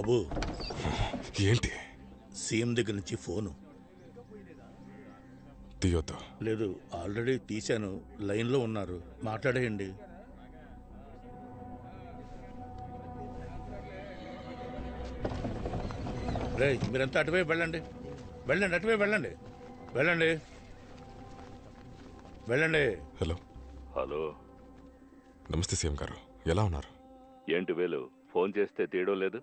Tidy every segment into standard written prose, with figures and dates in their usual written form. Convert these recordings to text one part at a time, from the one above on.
బాబు ఏంటి? సీఎం దగ్గర నుంచి ఫోను. తీయొద్దు. లేదు, ఆల్రెడీ తీశాను. లైన్లో ఉన్నారు, మాట్లాడేయండి. రే, మీరంతా అటువైపు వెళ్ళండి, వెళ్ళండి, అటువైపు వెళ్ళండి, వెళ్ళండి, వెళ్ళండి. హలో. హలో, నమస్తే సీఎం గారు, ఎలా ఉన్నారు? ఏంటి వేలు, ఫోన్ చేస్తే తీయడం లేదు?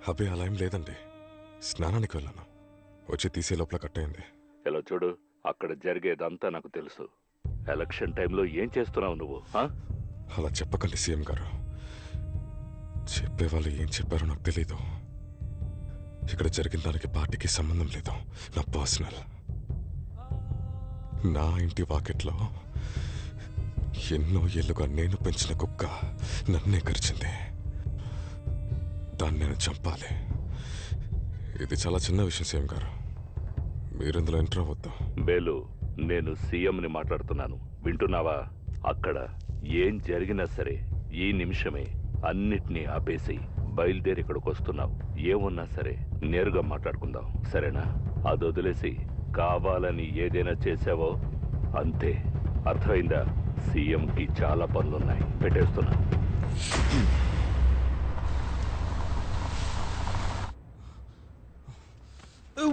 అబ్బే అలా ఏం లేదండి, స్నానానికి వెళ్ళాను, వచ్చి తీసే లోపల కట్ అయింది. ఇలా చూడు, అక్కడ జరిగేదంతా నాకు తెలుసు. ఎలక్షన్ టైంలో ఏం చేస్తున్నావు నువ్వు? అలా చెప్పకండి సీఎం గారు, చెప్పేవాళ్ళు ఏం చెప్పారో నాకు తెలీదు. ఇక్కడ జరిగిన దానికి పార్టీకి సంబంధం లేదు, నా పర్సనల్. నా ఇంటి వాకెట్లో ఎన్నో ఏళ్ళుగా నేను పెంచిన కుక్క నన్నే కరిచింది. దాన్ని నేను చంపాలి. ఇది చాలా చిన్న విషయం సీఎం గారు, మీరెందులో ఎంటర్ అవ్వద్దు. బేలు, నేను సీఎంని మాట్లాడుతున్నాను, వింటున్నావా? అక్కడ ఏం జరిగినా సరే ఈ నిమిషమే అన్నిటినీ ఆపేసి బయలుదేరి ఇక్కడికి వస్తున్నావు. ఏమున్నా సరే నేరుగా మాట్లాడుకుందాం, సరేనా? అది వదిలేసి కావాలని ఏదైనా చేసావో అంతే, అర్థమైందా? సీఎంకి చాలా పనులున్నాయి, పెట్టేస్తున్నా.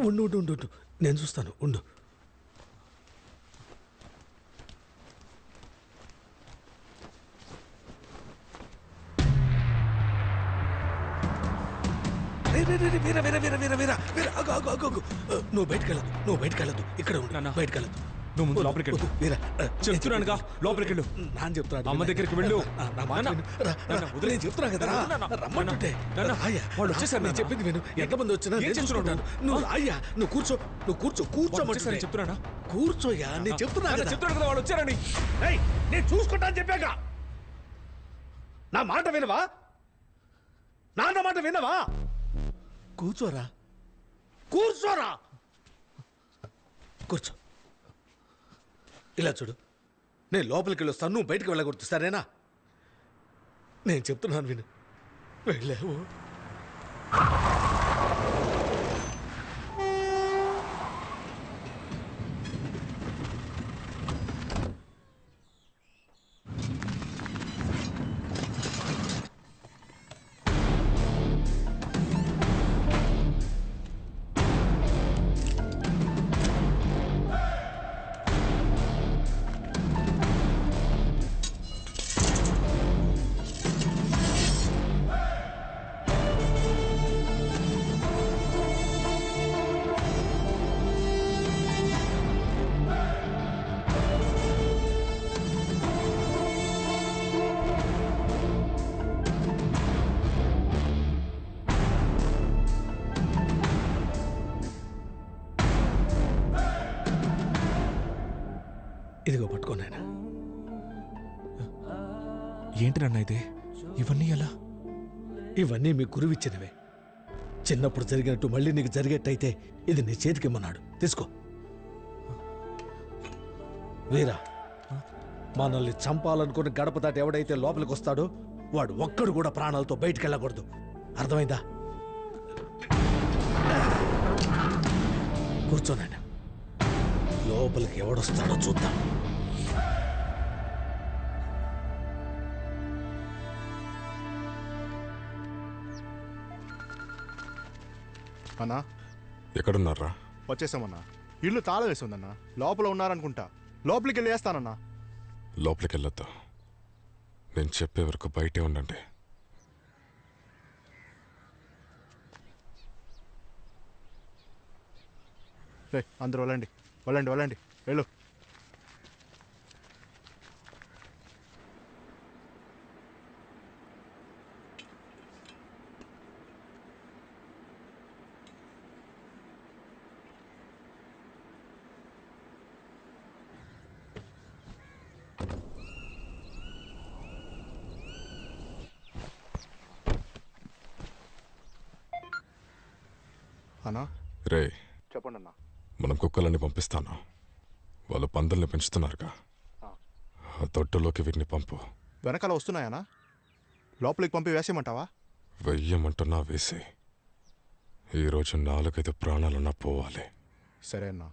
ఉండు ఉండు ఉండు ఉండు, నేను చూస్తాను, ఉండు. వీరా వీరా వీరా వీరా వీరా వీరా, నువ్వు బయటకు వెళ్ళదు, నువ్వు బయటకు వెళ్ళదు, ఇక్కడ ఉండు, బయటకు వెళ్ళదు. నువ్వు ముందు లోపలికి వెళ్ళు. వీరా చెప్తున్నానుగా, లోపలికి వెళ్ళు. నాన్న చెప్తున్నాడు, అమ్మ దగ్గరికి వెళ్ళు. నేను చెప్తున్నా కదా, రమ్మంటుంటే. వాళ్ళు వచ్చేసారు, నేను చెప్పింది విను. ఎంతమంది వచ్చినా నేను చూసుకుంటాను. నువ్వు రాయ్యా, నువ్వు కూర్చో, నువ్వు కూర్చో, కూర్చోమంటే చెప్తున్నానా? కూర్చోయ్యా, నేను చెప్తున్నాను కదా వాళ్ళు వచ్చారని. నేను చూసుకుంటా అని చెప్పాక నా మాట వినవా? నాన్న మాట వినవా? కూర్చోరా, కూర్చోరా, కూర్చో. ఇలా చూడు, నేను లోపలికి వెళ్ళొస్తాను, నువ్వు బయటకు వెళ్ళకూడదు, సరేనా? నేను చెప్తున్నాను విను. వెళ్ళావు ఇదిగో పట్టుకోనాయన. ఏంటి నాన్న ఇది? ఇవన్నీ ఎలా? ఇవన్నీ మీ గురువు ఇచ్చినవే. చిన్నప్పుడు జరిగినట్టు మళ్ళీ నీకు జరిగేట్టయితే ఇది నీ చేతికి ఇమ్మన్నాడు, తీసుకో. వీరా, మనల్ని చంపాలనుకుని గడప దాటి ఎవడైతే లోపలికి వస్తాడో వాడు ఒక్కడు కూడా ప్రాణాలతో బయటికి వెళ్ళకూడదు, అర్థమైందా? కూర్చోనాయన, లోపలికి ఎవడొస్తాడో చూద్దాం. అన్నా, ఎక్కడున్నారా? వచ్చేసామన్నా. ఇల్లు తాళం వేసి ఉందన్నా, లోపల ఉన్నారనుకుంటా. లోపలికి వెళ్ళి వేస్తానన్నా. లోపలికి వెళ్ళొద్దు, నేను చెప్పే వరకు బయటే ఉండండి. రే, అందరూ వెళ్ళండి, వెళ్ళండి, వెళ్ళండి, వెళ్ళు. అన్నా, రే, చెప్పండి అన్నా. మనం కుక్కలన్నీ పంపిస్తాను, వాళ్ళు పందుల్ని పెంచుతున్నారుగా, ఆ తొట్టులోకి వీటిని పంపు. వెనకాల వస్తున్నాయనా? లోపలికి పంపి వేసేయమంటావా? వెయ్యమంటున్నా వేసే. ఈరోజు 4-5 ప్రాణాలన్నా పోవాలి. సరే అన్నా.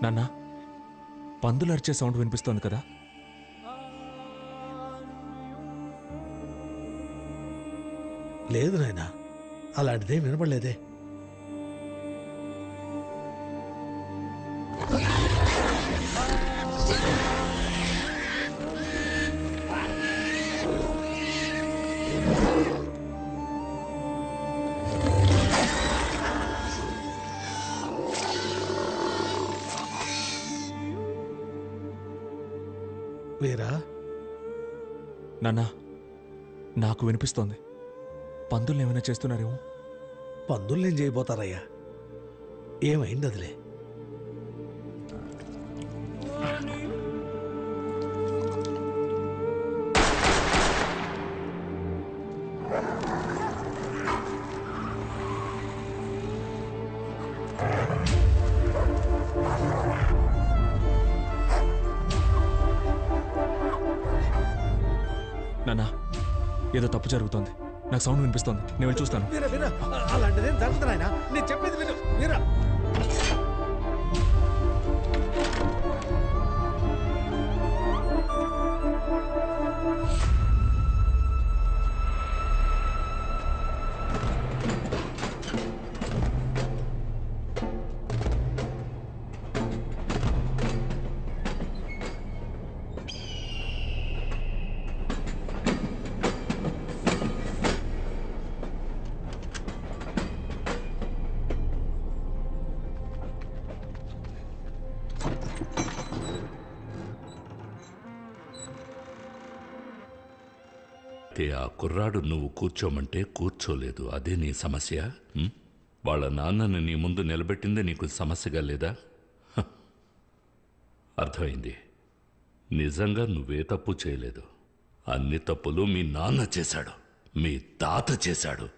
నాన్న, పందులు అరిచే సౌండ్ వినిపిస్తోంది కదా? లేదు నాయనా, అలాంటిదేం వినపడలేదే. వీరా, నాన్న, నాకు వినిపిస్తోంది. పందులు ఏమైనా చేస్తున్నారేమో. పందుల్నేం చేయబోతారయ్యా? ఏమైంది అదిలే. నాన్న, ఏదో తప్పు జరుగుతోంది. నాకు సౌండ్ వినిపిస్తోంది. నేను వెళ్ళి చూస్తాను. వీరా వీరా, అలాంటిదేం జరుగుతుంది నాయనా. నేను చెప్పేది విను వీరా. ఆ కుర్రాడు నువ్వు కూర్చోమంటే కూర్చోలేదు. అదే నీ సమస్య? వాళ్ళ నాన్నని నీ ముందు నిలబెట్టిందే నీకు సమస్యగా లేదా? అర్థమైంది. నిజంగా నువ్వే తప్పు చేయలేదు. అన్ని తప్పులు మీ నాన్న చేశాడు, మీ తాత చేశాడు.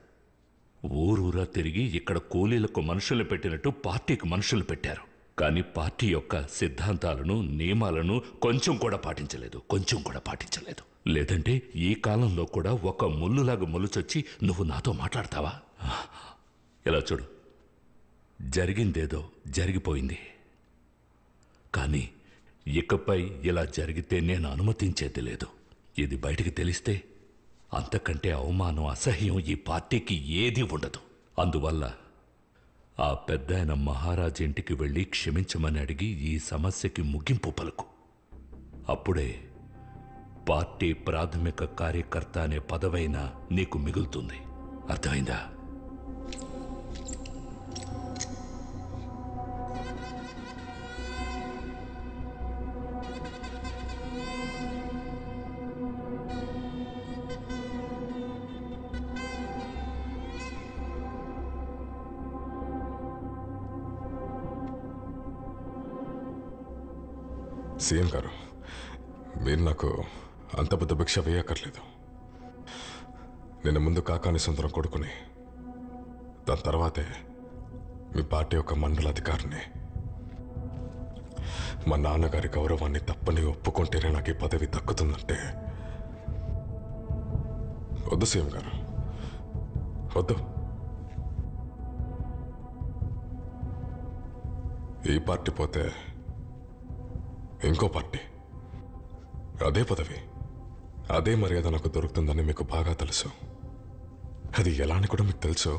ఊరూరా తిరిగి ఇక్కడ కూలీలకు మనుషులు పెట్టినట్టు పార్టీకి మనుషులు పెట్టారు. కానీ పార్టీ యొక్క సిద్ధాంతాలను, నియమాలను కొంచెం కూడా పాటించలేదు. లేదంటే ఈ కాలంలో కూడా ఒక ముల్లులాగా మొలుచొచ్చి నువ్వు నాతో మాట్లాడతావా? ఇలా చూడు, జరిగిందేదో జరిగిపోయింది. కానీ ఇకపై ఇలా జరిగితే నేను అనుమతించేది లేదు. ఇది బయటికి తెలిస్తే అంతకంటే అవమానం, అసహ్యం ఈ పార్టీకి ఏదీ ఉండదు. అందువల్ల ఆ పెద్దాయన మహారాజ్ ఇంటికి వెళ్ళి క్షమించమని అడిగి ఈ సమస్యకి ముగింపు పలుకు. అప్పుడే పార్టీ ప్రాథమిక కార్యకర్త అనే పదవైనా నీకు మిగులుతుంది. అర్థమైందా? సీఎం గారు, మీరు నాకు అంత పెద్ద భిక్ష వేయక్కర్లేదు. నేను ముందు కాకాని సుందరం కొడుకుని, దాని తర్వాతే మీ పార్టీ యొక్క మండల అధికారిని. మా నాన్నగారి గౌరవాన్ని తప్పని ఒప్పుకుంటేనే నాకు ఈ పదవి దక్కుతుందంటే వద్దు సీఎం గారు, వద్దు. ఈ పార్టీ పోతే ఇంకో పార్టీ, అదే పదవి, అదే మర్యాద నాకు దొరుకుతుందని మీకు బాగా తెలుసు. అది ఎలా అని కూడా మీకు తెలుసు.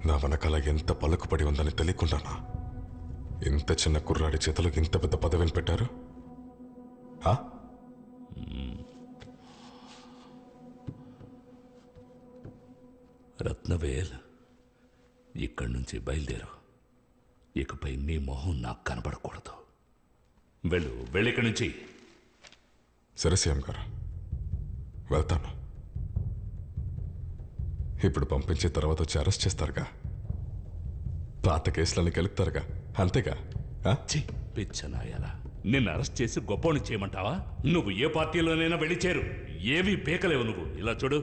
నా వెనకాల ఎంత పలుకుపడి ఉందని తెలియకుండానా ఇంత చిన్న కుర్రాడి చేతులకు ఇంత పెద్ద పదవిని పెట్టారు? రత్నవేల్, ఇక్కడి నుంచి బయలుదేరు. ఇకపై నీ మొహం నాకు కనబడకూడదు. వెళ్ళు ఇక్కడి నుంచి. సరే సీఎం గారు, వెళ్తాను. ఇప్పుడు పంపించే తర్వాత వచ్చి అరెస్ట్ చేస్తారుగా, పాత కేసులని గెలుపుతారుగా, అంతేగా? పిచ్చనాయాలా, నిన్ను అరెస్ట్ చేసి గొప్పని చేయమంటావా? నువ్వు ఏ పార్టీలోనైనా వెళ్ళి చేరు, ఏమీ పీకలేవు నువ్వు. ఇలా చూడు,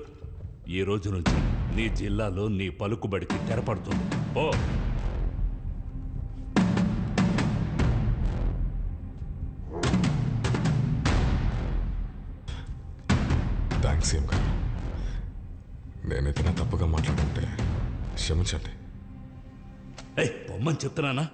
ఈ రోజు నుంచి నీ జిల్లాలో నీ పలుకుబడికి తెరపడుతుంది. ఓ థ్యాంక్స్ సీఎం గారు. నేనైతే తప్పుగా మాట్లాడుతుంటే క్షమించండి. పొమ్మని చెప్తున్నానా?